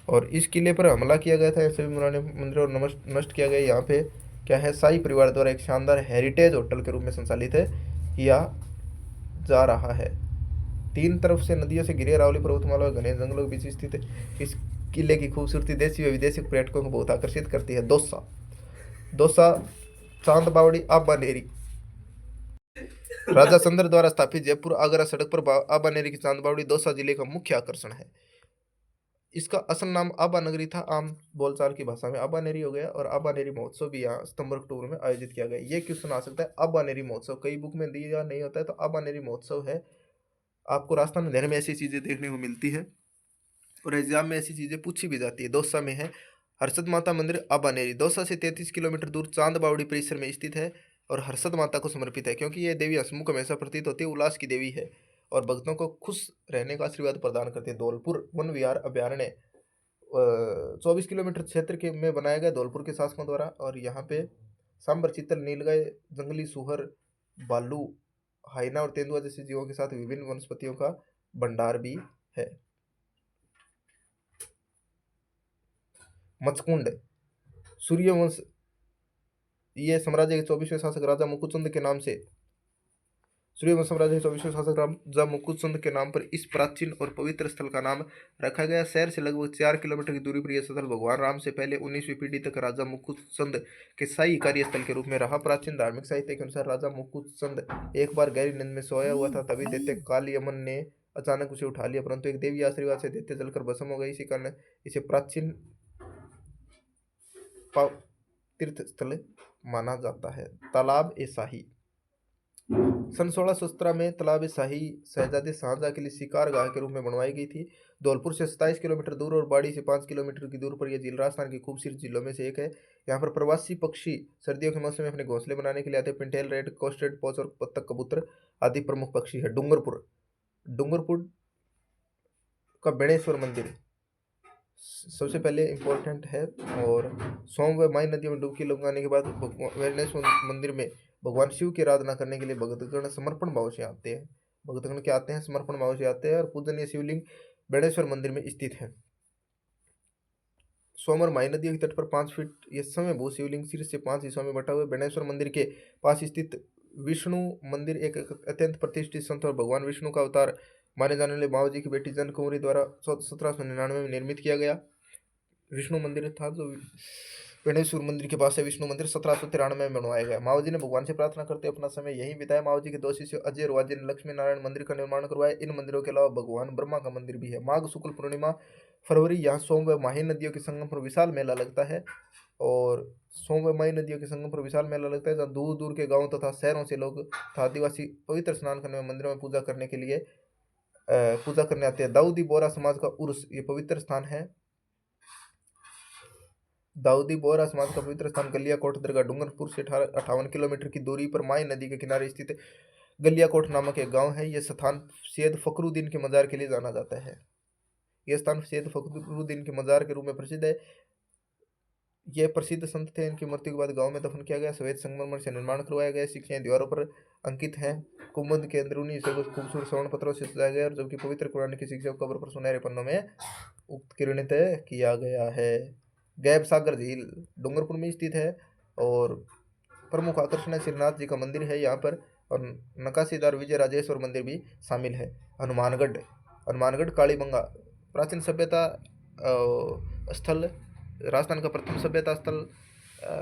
और इस किले पर हमला किया गया था, सभी पुराने मंदिरों और नष्ट किया गया। यहाँ पे क्या है, शाही परिवार द्वारा एक शानदार हेरिटेज होटल के रूप में संचालित है किया जा रहा है। 3 तरफ से नदियों से घिरे अरावली पर्वतमाला और घने जंगलों के बीच स्थित इस किले की खूबसूरती देशी व विदेशी पर्यटकों को बहुत आकर्षित करती है। दौसा चांद बावड़ी आबानेरी, राजा चंद्र द्वारा स्थापित जयपुर आगरा सड़क पर आबानेरी की चांद बावड़ी दौसा जिले का मुख्य आकर्षण है। इसका असल नाम आबा नगरी था, आम बोलचाल की भाषा में आबानेरी हो गया। और आबानेरी महोत्सव भी यहाँ सितंबर अक्टूबर में आयोजित किया गया। ये क्वेश्चन आ सकता है, आबानेरी महोत्सव कई बुक में दिया नहीं होता है, तो आबानेरी महोत्सव है। आपको राजस्थान अध्ययन में ऐसी चीजें देखने को मिलती है और एग्जाम में ऐसी चीजें पूछी भी जाती है। दौसा में है हर्षद माता मंदिर आबानेरी, दौसा से 33 किलोमीटर दूर चांद बावड़ी परिसर में स्थित है और हर्षद माता को समर्पित है, क्योंकि यह देवी हंसमुख हमेशा प्रतीत होती है, उल्लास की देवी है और भक्तों को खुश रहने का आशीर्वाद प्रदान करती है। धौलपुर वन विहार अभ्यारण्य 24 किलोमीटर क्षेत्र के में बनाया गया धौलपुर के शासकों द्वारा। और यहाँ पे सांबर, चीतल, नीलगाय, जंगली सुअर, भालू, हाइना और तेंदुआ जैसे जीवों के साथ विभिन्न वनस्पतियों का भंडार भी है। मचकुंड, सूर्यवंश, ये साम्राज्य के 24वें शासक राजा मुकुचंद के नाम से, सूर्यवंश साम्राज्य के 24वें शासक राजा मुकुचंद के नाम पर इस प्राचीन और पवित्र स्थल का नाम रखा गया। शहर से लगभग 4 किलोमीटर की दूरी पर यह स्थल भगवान राम से पहले 19वीं पीढ़ी तक राजा मुकुचंद के शाही कार्यस्थल के रूप में रहा। प्राचीन धार्मिक साहित्य के अनुसार राजा मुकुचंद एक बार गहरी नींद में सोया हुआ था, तभी दैत्य कालियमन ने अचानक उसे उठा लिया, परंतु एक देवी आशीर्वाद से दैत्य जलकर भस्म हो गई। इसी कारण इसे प्राचीन तीर्थ स्थल माना जाता है। तालाब ए शाही, सन 1617 में तालाब ए शाही शहजादे शाहजहां के लिए शिकार गाह के रूप में बनवाई गई थी। धौलपुर से 27 किलोमीटर दूर और बाड़ी से 5 किलोमीटर की दूर पर यह झील राजस्थान की खूबसूरत झीलों में से एक है। यहाँ पर प्रवासी पक्षी सर्दियों के मौसम में अपने घोंसले बनाने के लिए आते हैं। पिंटेल, रेड कोस्टेड पोच और बत्तख कबूतर आदि प्रमुख पक्षी है। डूंगरपुर का बेणेश्वर मंदिर सबसे पहले इम्पोर्टेंट है। और सोम व माई नदियों में डुबकी लगाने के बाद बेणेश्वर मंदिर में भगवान शिव की आराधना करने के लिए भक्तगण समर्पण भाव से आते हैं। भक्तगण क्या आते हैं? समर्पण भाव से आते हैं। और पूजनीय शिवलिंग बेणेश्वर मंदिर में स्थित है। सोम और माई नदी के तट पर 5 फीट ये स्वयंभू शिवलिंग शीर्ष से 5 हिस्सों में बटा हुए बेणेश्वर मंदिर के पास स्थित विष्णु मंदिर एक अत्यंत प्रतिष्ठित संत और भगवान विष्णु का अवतार माने जाने वाले माओ जी की बेटी जन कुंवरी द्वारा 1799 में निर्मित किया गया विष्णु मंदिर था, जो बेणेश्वर मंदिर के पास है। विष्णु मंदिर 1793 में बनवाया गया। माओ जी ने भगवान से प्रार्थना करते अपना समय यहीं बिताया। माओ जी के दो शिष्य अजय और वाजय ने लक्ष्मी नारायण मंदिर का निर्माण करवाया। इन मंदिरों के अलावा भगवान ब्रह्मा का मंदिर भी है। माघ शुक्ल पूर्णिमा फरवरी यहाँ सोम व माही नदियों के संगम पर विशाल मेला लगता है। और सोम व माही नदियों के संगम पर विशाल मेला लगता है, जहाँ दूर दूर के गांवों तथा शहरों से लोग तथा आदिवासी पवित्र स्नान करने व मंदिरों में पूजा करने के लिए पूजा करने आते हैं। दाऊदी बोरा समाज का उर्स ये पवित्र स्थान है। दाऊदी बोहरा समाज का पवित्र स्थान गलियाकोट दरगाह डूंगरपुर से 58 किलोमीटर की दूरी पर माई नदी के किनारे स्थित गलियाकोट नामक एक गांव है। यह स्थान सैयद फखरुद्दीन के मजार के लिए जाना जाता है। यह स्थान सैयद फखरुद्दीन के मजार के रूप में प्रसिद्ध है। यह प्रसिद्ध संत थे। इनकी मृत्यु के बाद गांव में दफन किया गया। श्वेत संगमरमर से निर्माण करवाया गया। शिक्षाएं दीवारों पर अंकित हैं। कुंभद के अंदरूनी हिस्से को खूबसूरत स्वर्ण पत्रों से सजाया गया और जबकि पवित्र कुरान की शिक्षा को कब्र पर सुनहरे पन्नों में उत्कीर्णित किया गया है। गैब सागर झील डूंगरपुर में स्थित है और प्रमुख आकर्षण है श्रीनाथ जी का मंदिर है यहाँ पर। और नकाशीदार विजय राजेश्वर मंदिर भी शामिल है। हनुमानगढ़ हनुमानगढ़ कालीबंगा प्राचीन सभ्यता स्थल, राजस्थान का प्रथम सभ्यता स्थल,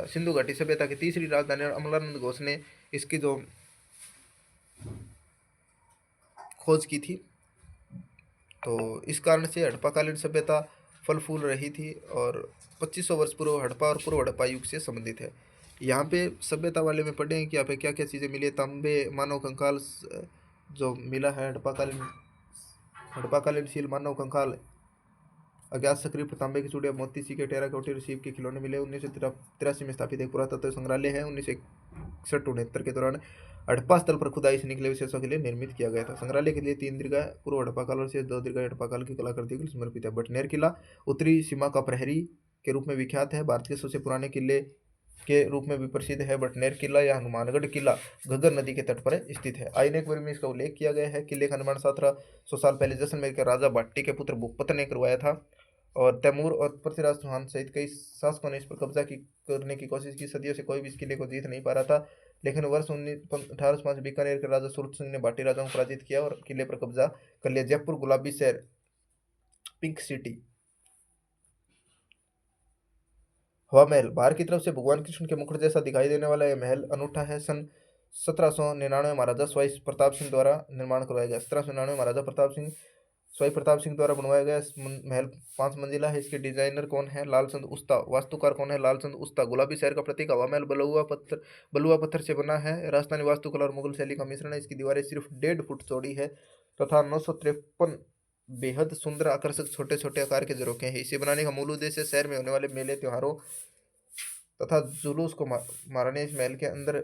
सिंधु घाटी सभ्यता की तीसरी राजधानी। और अमलानंद घोष ने इसकी जो खोज की थी, तो इस कारण से हड़प्पाकालीन सभ्यता फल फूल रही थी और 2500 वर्ष पूर्व हड़प्पा और पूर्व हड़प्पा युग से संबंधित है। यहाँ पे सभ्यता वाले में पढ़े हैं कि यहाँ पे क्या क्या चीज़ें मिली। तांबे मानव कंकाल जो मिला है हड़प्पाकालीन शील मानव कंकाल, अज्ञात सक्रिय तांबे की चूड़ियाँ, मोती सिक्के, टेराकोटा और शिव के खिलौने मिले। 1983 में स्थापित एक पुरातत्व संग्रहालय है। 1961-69 के दौरान हड़प्पा स्थल पर खुदाई से निकले विशेषों के लिए निर्मित किया गया था। संग्रहालय के लिए 3 दीर्घा पूर्व हड़प्पा काल और शेष 2 दीर्घा हड़प्पा काल की कलाकृतियों को समर्पित है। बटनेर किला उत्तरी सीमा का प्रहरी के रूप में विख्यात है। भारत के सबसे पुराने किले के रूप में भी प्रसिद्ध है। बटनेर किला या हनुमानगढ़ किला घग्गर नदी के तट पर स्थित है। आईने एक में इसका उल्लेख किया गया है। किले का निर्माण 1700 साल पहले जैसलमेर के राजा भाट्टी के पुत्र भूपत ने करवाया था और तैमूर और पृथ्वीराज चौहान सहित कई शासकों ने इस पर कब्जा करने की कोशिश की। सदियों से कोई भी इस किले को जीत नहीं पा रहा था, लेकिन वर्ष 1805 बीकानेर के राजा सूरत सिंह ने भाटी राजाओं को पराजित किया और किले पर कब्जा कर लिया। जयपुर गुलाबी शहर, पिंक सिटी। हवा महल बाहर की तरफ से भगवान कृष्ण के मुकुट जैसा दिखाई देने वाला यह महल अनूठा है। सन 1799 महाराजा स्वाई प्रताप सिंह द्वारा निर्माण करवाया गया। 1799 महाराजा स्वाई प्रताप सिंह द्वारा बनवाया गया महल 5 मंजिला है। इसके डिजाइनर कौन है? लालचंद उस्ता। वास्तुकार कौन है? लालचंद उस्ता। गुलाबी शहर का प्रतीक हवा महल बलुआ पत्थर से बना है। राजस्थानी वास्तुकला और मुगल शैली का मिश्रण है। इसकी दीवारें सिर्फ 1.5 फुट चौड़ी है तथा 953 बेहद सुंदर आकर्षक छोटे छोटे आकार के झरोखे हैं। इसे बनाने का मूल उद्देश्य शहर में होने वाले मेले त्योहारों तथा जुलूस को मारने इस महल के अंदर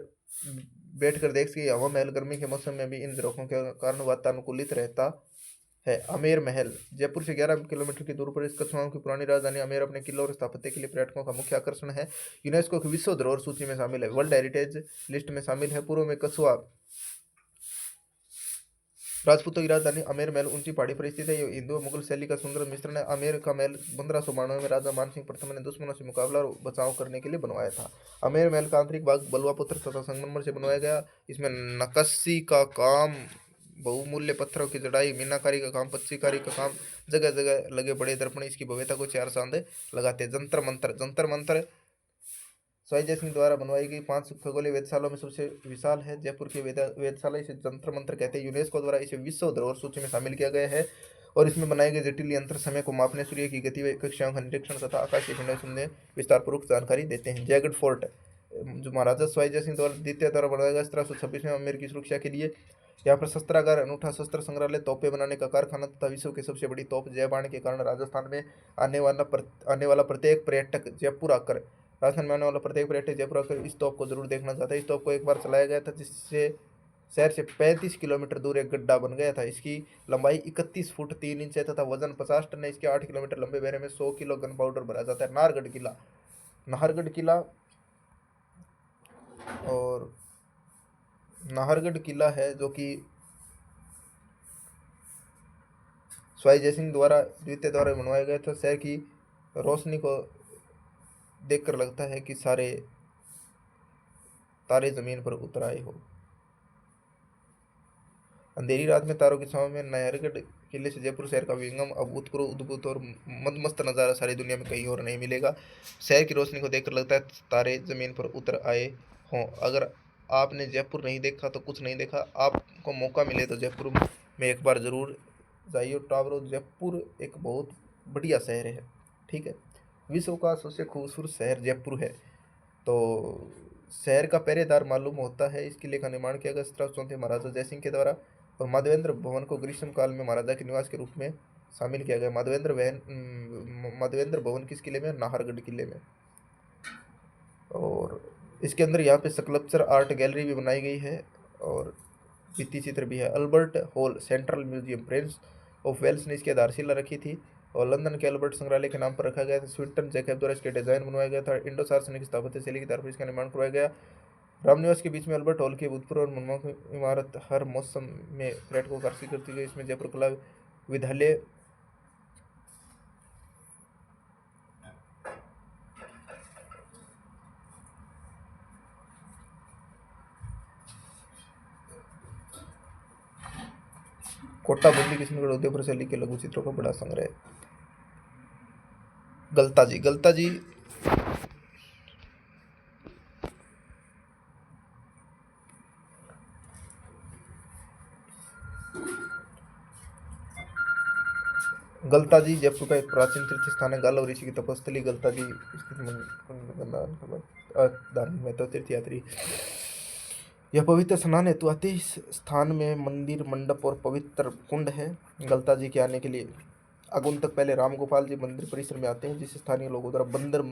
बैठकर देख सके। हवा महल गर्मी के मौसम में भी इन झरोखों के कारण वातानुकूलित रहता है। आमेर महल जयपुर से 11 किलोमीटर की दूर पर इस कछुआओं की पुरानी राजधानी आमेर अपने किलों और स्थापत्य के लिए पर्यटकों का मुख्य आकर्षण है। यूनेस्को की विश्व धरोहर सूची में शामिल है। वर्ल्ड हेरिटेज लिस्ट में शामिल है। पूर्व में कछुआ राजपूतों की राजधानी आमेर महल ऊंची पहाड़ी पर स्थित है। यह हिंदू और मुगल शैली का सुंदर मिश्रण है। आमेर का महल 1592 में राजा मान सिंह प्रथम ने दुश्मनों से मुकाबला और बचाव करने के लिए बनवाया था। आमेर महल का आंतरिक भाग बलुआ पत्थर तथा संगमरमर से बनवाया गया। इसमें नक्काशी का काम, बहुमूल्य पत्थरों की जड़ाई, मीनाकारी का काम, पच्चीकारी का काम, जगह जगह लगे बड़े दर्पण इसकी भव्यता को 4 चांद लगाते। जंतर मंतर स्वाई जय सिंह द्वारा बनवाई गई 5 खगोलीय वेधशालाओं में सबसे विशाल है। जयपुर की वेधशाला इसे जंतर मंत्र कहते हैं। यूनेस्को द्वारा इसे विश्व धरोहर सूची में शामिल किया गया है और इसमें बनाए गए जटिल यंत्र समय को मापने, सूर्य की गति व कक्षाओं का निरीक्षण तथा आकाशीय पिंडों से विस्तारपूर्वक जानकारी देते हैं। जयगढ़ फोर्ट जो महाराजा स्वाई जय सिंह द्वितीय द्वारा बनाया गया 1726 में आमेर की सुरक्षा के लिए। यहाँ पर शस्त्रागार, अनूठा शस्त्र संग्रहालय, तोपें बनाने का कारखाना तथा विश्व की सबसे बड़ी तोप जय बाण के कारण राजस्थान में आने वाला प्रत्येक पर्यटक जयपुर आकर राजस्थान में आने वाला प्रत्येक पर्यटक जयपुर आकर इस तोप को जरूर देखना चाहता है। इस तोप को एक बार चलाया गया था जिससे शहर से 35 किलोमीटर दूर एक गड्ढा बन गया था। इसकी लंबाई 31 फुट 3 इंच है तथा वजन 50 टन है। इसके 8 किलोमीटर लंबे बेरे में 100 किलो गन पाउडर भरा जाता है। नाहरगढ़ किला और नाहरगढ़ किला है जो कि स्वाई जयसिंह द्वारा द्वितीय द्वारा बनवाया गया था। शहर की रोशनी को देखकर लगता है कि सारे तारे जमीन पर उतर आए हो। अंधेरी रात में तारों की छांव में नाहरगढ़ किले से जयपुर शहर का विहंगम, अभूतपूर्व, अद्भुत और मदमस्त नज़ारा सारी दुनिया में कहीं और नहीं मिलेगा। शहर की रोशनी को देखकर लगता है तारे जमीन पर उतर आए हों। अगर आपने जयपुर नहीं देखा तो कुछ नहीं देखा। आपको मौका मिले तो जयपुर में एक बार ज़रूर जाइए। टावरों, जयपुर एक बहुत बढ़िया शहर है, ठीक है। विश्व का सबसे खूबसूरत शहर जयपुर है। तो शहर का पहरेदार मालूम होता है। इस किले का निर्माण किया गया 1734 महाराजा जयसिंह के द्वारा, और माधवेंद्र भवन को ग्रीष्म काल में महाराजा के निवास के रूप में शामिल किया गया। माधवेंद्र भवन किस किले में? नाहरगढ़ किले में। और इसके अंदर यहाँ पे स्कल्पचर आर्ट गैलरी भी बनाई गई है और भित्ति चित्र भी है। Albert Hall Central Museum, Prince of Wales ने इसकी आधारशिला रखी थी और लंदन के अल्बर्ट संग्रहालय के नाम पर रखा गया था। स्वीटन जैकब द्वारा इसके डिजाइन बनवाया गया था। इंडो सार्सनिक स्थापत्य शैली के आधार पर इसका निर्माण करवाया गया। रामनिवास के बीच में अल्बर्ट हॉल की भूतपूर्व और मनमोहक इमारत हर मौसम में पर्यटकों को आकर्षित करती है। इसमें जयपुर कला विद्यालय, कोटा बूंदी, किशनगढ़, उदयपुर शैली के लघु चित्रों का बड़ा संग्रह। गलता जी, गलता जी गलता जी जयपुर का एक प्राचीन तीर्थ स्थान है। गालव ऋषि की तपस्थली गलता जी स्थित धार्मिक महत्व, तीर्थ यात्री यह पवित्र स्नान हेतु आते इस स्थान में मंदिर, मंडप और पवित्र कुंड है। गलता जी के आने के लिए आगंतुक पहले रामगोपाल जी मंदिर परिसर में आते हैं, जिसे स्थानीय लोगों द्वारा बंदर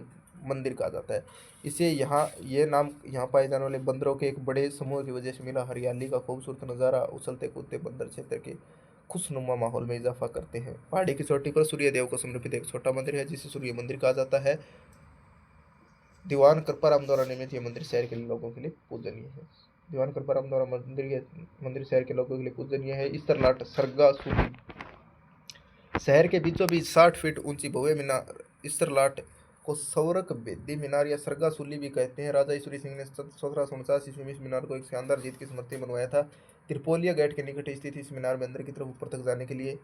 मंदिर कहा जाता है। इसे ये नाम यहाँ पाए जाने वाले बंदरों के एक बड़े समूह की वजह से मिला। हरियाली का खूबसूरत नज़ारा, उछलते कूदते बंदर क्षेत्र के खुशनुमा माहौल में इजाफा करते हैं। पहाड़ी की चोटी पर सूर्य देव को समर्पित एक छोटा मंदिर है, जिसे सूर्य मंदिर कहा जाता है। दीवान कृपाराम द्वारा निर्मित यह मंदिर शहर के लोगों के लिए पूजनीय है। दीवान कृपाराम द्वारा मंदिर शहर के लोगों के लिए पूजनीय है। इस्तरलाट सरगा सूली, शहर के बीचों बीच 60 फीट ऊंची भव्य मीनार इस्तरलाट को सौरक बेदी मीनार या सरगा सूली भी कहते हैं। राजा ईश्वरी सिंह ने 1749 ईस्वी में इस मीनार को एक शानदार जीत की स्मृति में बनवाया था। त्रिपोलिया गेट के निकट स्थित इस मीनार में अंदर की तरफ ऊपर तक जाने के लिए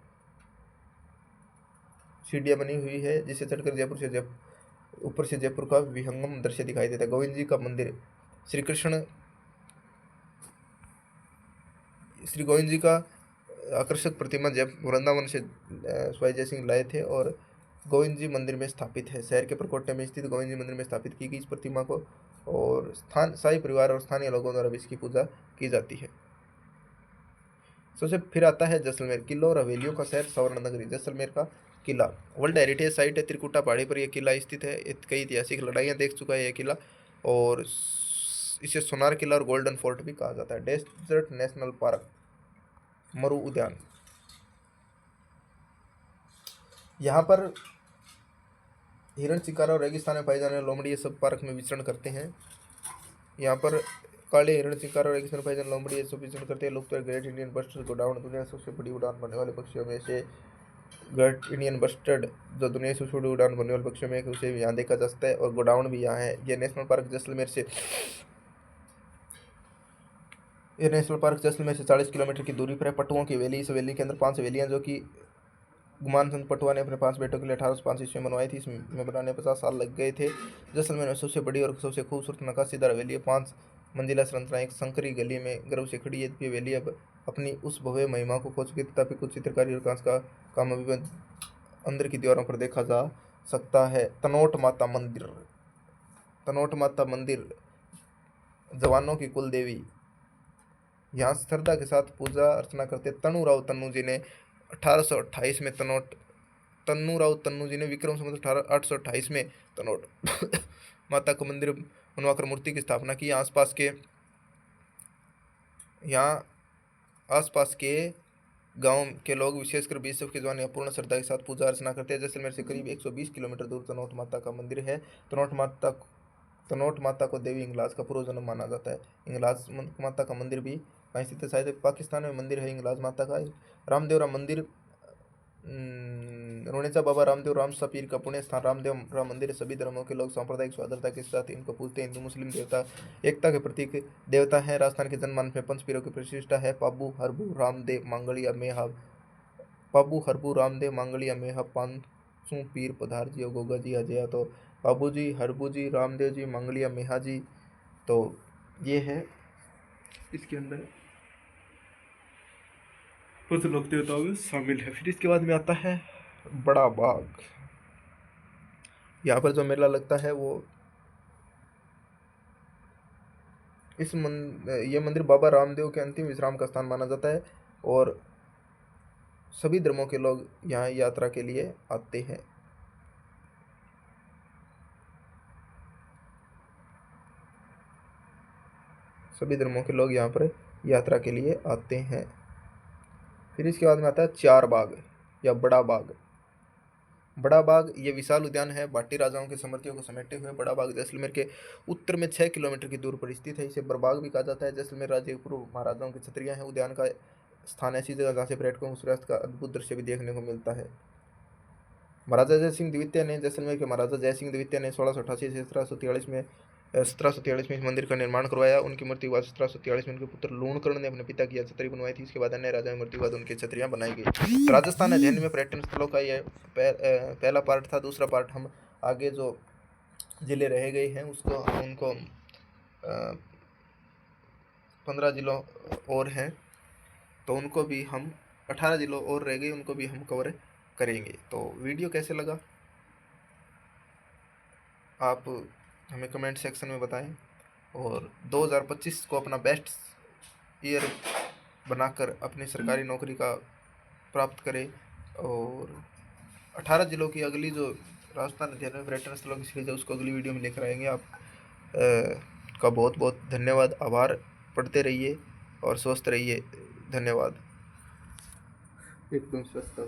सीढ़ियां बनी हुई है, जिसे चढ़कर ऊपर से जयपुर का विहंगम दृश्य दिखाई देता है। गोविंद जी का मंदिर, श्री गोविंद जी का आकर्षक प्रतिमा जब वृंदावन से स्वाई जयसिंह लाए थे और गोविंद जी मंदिर में स्थापित है। शहर के प्रकोष्ठ में स्थित गोविंद जी मंदिर में स्थापित की गई इस प्रतिमा को और शाही परिवार और स्थानीय लोगों द्वारा भी इसकी पूजा की जाती है। सबसे फिर आता है जैसलमेर, किलों और हवेलियों का शहर, स्वर्ण नगरी। जैसलमेर का किला वर्ल्ड हेरिटेज साइट है। त्रिकुटा पहाड़ी पर यह किला स्थित है। कई ऐतिहासिक लड़ाइयाँ देख चुका है यह किला और इसे सोनार किला और गोल्डन फोर्ट भी कहा जाता है। डेजर्ट नेशनल पार्क, मरु उद्यान, यहाँ पर हिरण शिकार और रेगिस्तान में पाए जाने वाले लोमड़ी सब पार्क में विचरण करते हैं। यहाँ पर काले हिरण शिकार और रेगिस्तान में पाए जाने लोमड़ी सब विचरण करते हैं। लोग ग्रेट इंडियन बस्टर्ड गोडाउन, दुनिया की सबसे बड़ी उड़ान भरने वाले पक्षियों में से ग्रेट इंडियन बस्टर्ड जो दुनिया की सबसे बड़ी उड़ान भरने वाले पक्षियों में एक, उसे यहाँ देखा जा सकता है और गोडाउन भी यहाँ है। ये नेशनल पार्क जैसलमेर से 40 किलोमीटर की दूरी पर है। पटुओं की वैली, इस वैली के अंदर 5 वैलियाँ जो कि गुमान चंद पटुआ ने अपने 5 बेटों के लिए 1805 ईस्वी में बनवाई थी। इसमें बनाने 50 साल लग गए थे। जैसलमेर में सबसे बड़ी और सबसे खूबसूरत नक्काशीदार वैली है। 5 मंजिला संरचना एक संकरी गली में गर्व से खड़ी है। ये वैली अब अपनी उस भव्य महिमा को खो चुकी, तथापि कुछ चित्रकारी और कांच का काम अभी अंदर की दीवारों पर देखा जा सकता है। तनोट माता मंदिर, तनोट माता मंदिर जवानों की कुल देवी, यहाँ श्रद्धा के साथ पूजा अर्चना करते। तनुराव तन्नू जी ने 1828 में तन्नूराव तन्नू जी ने विक्रम संवत 828 में तनोट माता को मंदिर बनवाकर मूर्ति की स्थापना की। यहाँ आसपास के गांव के लोग विशेषकर बीएसएफ के जवान यहाँ पूर्ण श्रद्धा के साथ पूजा अर्चना करते हैं। जैसलमेर से करीब 120 किलोमीटर दूर तनोट माता का मंदिर है। तनोट माता तनोट माता को देवी हिंगलाज का पूर्व जन्म माना जाता है। हिंगलाज माता का मंदिर भी कहीं स्थित है, शायद पाकिस्तान में मंदिर है हिंगलाज माता का। रामदेवरा मंदिर, रुणेचा बाबा रामदेव रामसा पीर का पुण्य स्थान रामदेव राम मंदिर है। सभी धर्मों के लोग सांप्रदायिक स्वाधीनता के साथ इनको पूजते हैं। हिंदू मुस्लिम देवता एकता के प्रतीक देवता है। राजस्थान के जनमानस में पंच पीरों की प्रतिष्ठा है। पाबू हरबू रामदेव मांगलिया मेहा, पाबू हरबू रामदेव मांगलिया मेहा पांचू पीर पधार जी गोगा जी अजया। तो बाबू जी, हरबू जी, रामदेव जी, मांगलिया मेहा जी, तो ये है इसके अंदर कुछ लोक देवताओं में शामिल है। फिर इसके बाद में आता है बड़ा बाग। यहाँ पर जो मेला लगता है वो ये मंदिर बाबा रामदेव के अंतिम विश्राम का स्थान माना जाता है और सभी धर्मों के लोग यहाँ यात्रा के लिए आते हैं। सभी धर्मों के लोग यहाँ पर यात्रा के लिए आते हैं। फिर इसके बाद में आता है चार बाग या बड़ा बाग। बड़ा बाग ये विशाल उद्यान है। भाटी राजाओं के समर्थियों को समेटे हुए बड़ा बाग जैसलमेर के उत्तर में 6 किलोमीटर की दूर पर स्थित है। इसे बरबाग भी कहा जाता है। जैसलमेर राज्य के पूर्व महाराजाओं की छतरियाँ हैं। उद्यान का स्थान ऐसी जगह जहाँ से पर्यटकों को सूर्यास्त का अद्भुत दृश्य भी देखने को मिलता है। महाराजा जयसिंह द्वितीय ने, जैसलमेर के महाराजा जयसिंह द्वितीय ने 1688 से 1743 में इस मंदिर का निर्माण करवाया। उनकी मृत्यु के बाद 1743 में उनके पुत्र लूणकर्ण ने अपने पिता की यह छतरी बनवाई थी। इसके बाद अन्य राजाओं की मृत्यु के बाद उनकी छतरियाँ बनाई गई। तो राजस्थान अध्ययन में पर्यटन स्थलों का यह पहला पार्ट था। दूसरा पार्ट हम आगे जो जिले रह गए हैं उसको उनको 15 जिलों और हैं तो उनको भी हम 18 जिलों और रह गए उनको भी हम कवर करेंगे। तो वीडियो कैसे लगा आप हमें कमेंट सेक्शन में बताएं और 2025 को अपना बेस्ट ईयर बनाकर अपनी सरकारी नौकरी का प्राप्त करें। और 18 जिलों की अगली जो राजस्थान अध्ययन में पर्यटन स्थलों की सीरीज है उसको अगली वीडियो में लेकर आएंगे। आप का बहुत बहुत धन्यवाद, आभार। पढ़ते रहिए और स्वस्थ रहिए। धन्यवाद। एकदम स्वस्थ